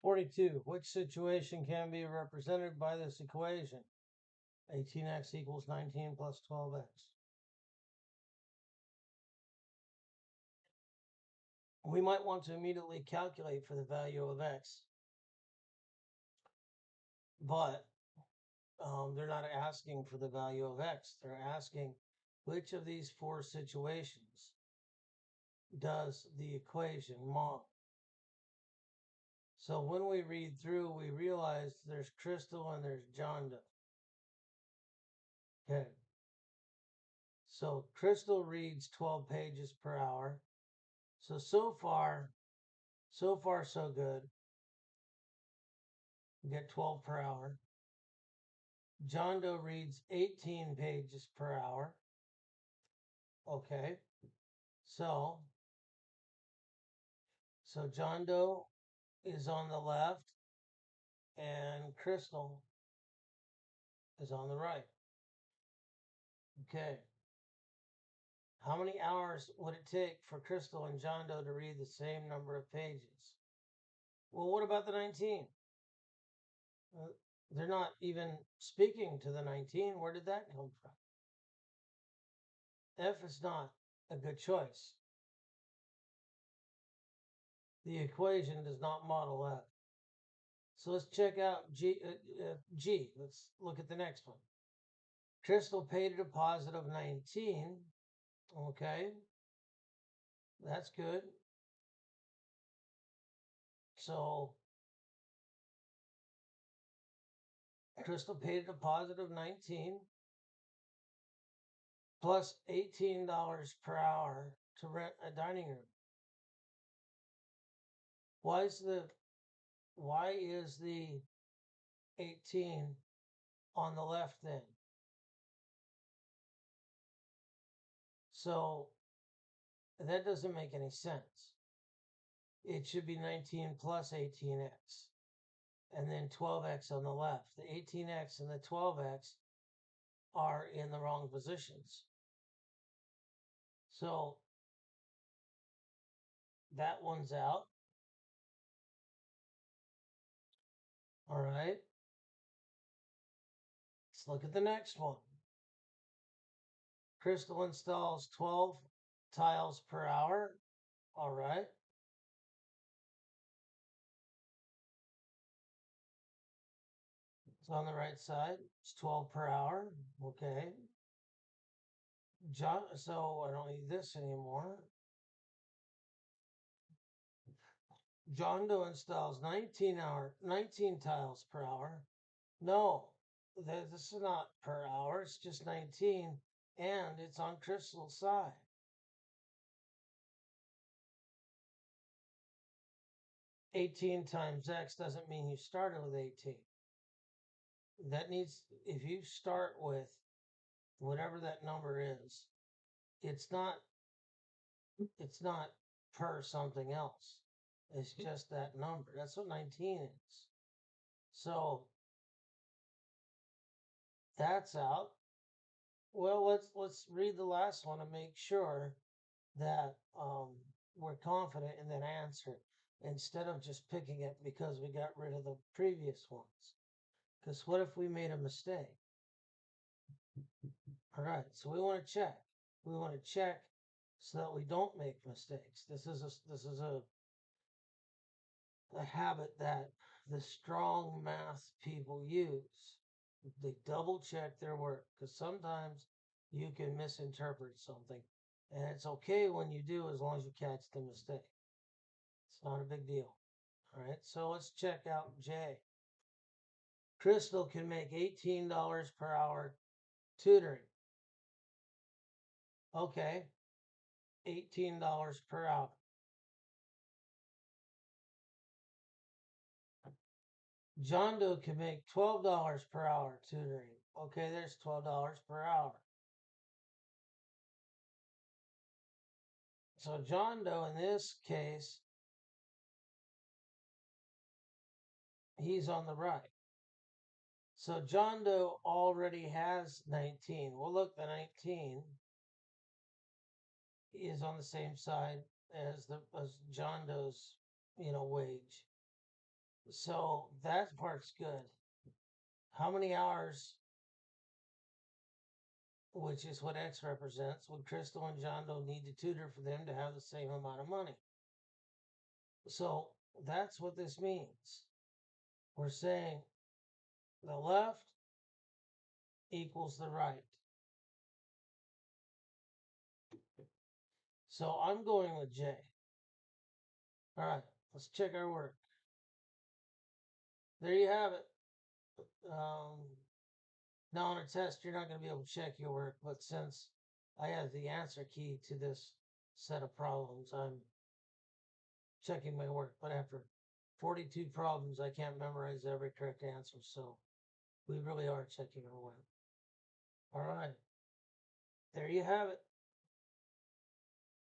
42. Which situation can be represented by this equation? 18x equals 19 plus 12x. We might want to immediately calculate for the value of x, but they're not asking for the value of x. They're asking which of these four situations does the equation model. So when we read through, we realize there's Crystal and there's John Doe. Okay. So Crystal reads 12 pages per hour. So far, so good. We get 12 per hour. John Doe reads 18 pages per hour. Okay. So John Doe is on the left and Crystal is on the right. Okay. How many hours would it take for Crystal and John Doe to read the same number of pages? Well, what about the 19? They're not even speaking to the 19. Where did that come from? F is not a good choice. The equation does not model F. So let's check out G. Let's look at the next one. Crystal paid a deposit of 19. Okay. That's good. So Crystal paid a deposit of 19 plus $18 per hour to rent a dining room. Why is the 18 on the left then? So that doesn't make any sense. It should be 19 plus 18x and then 12x on the left. The 18x and the 12x are in the wrong positions. So that one's out. All right. Let's look at the next one. Crystal installs 12 tiles per hour. All right. It's on the right side. It's 12 per hour. Okay. So I don't need this anymore. John Doe installs 19 tiles per hour. No, this is not per hour. It's just 19, and it's on Crystal's side. $18 times X doesn't mean you started with 18. If you start with whatever that number is, it's not per something else. It's just that number. That's what 19 is. So that's out. Well, let's read the last one and make sure that we're confident in that answer instead of just picking it because we got rid of the previous ones. Because what if we made a mistake? All right, so we want to check. We want to check so that we don't make mistakes. This is a habit that the strong math people use. They double check their work because sometimes you can misinterpret something. And it's okay when you do as long as you catch the mistake. It's not a big deal. All right, so let's check out J. Crystal can make $18 per hour tutoring. Okay, $18 per hour. John Doe can make $12 per hour tutoring. Okay, there's $12 per hour. So John Doe, in this case, he's on the right. So John Doe already has 19. Well, look, the 19 is on the same side as John Doe's, wage. So that part's good. How many hours, which is what X represents, would Crystal and John Doe need to tutor for them to have the same amount of money? So that's what this means. We're saying the left equals the right. So I'm going with J. All right, let's check our work. There you have it. Now on a test, you're not going to be able to check your work, but since I have the answer key to this set of problems, I'm checking my work. But after 42 problems, I can't memorize every correct answer, so we really are checking our work. All right, there you have it.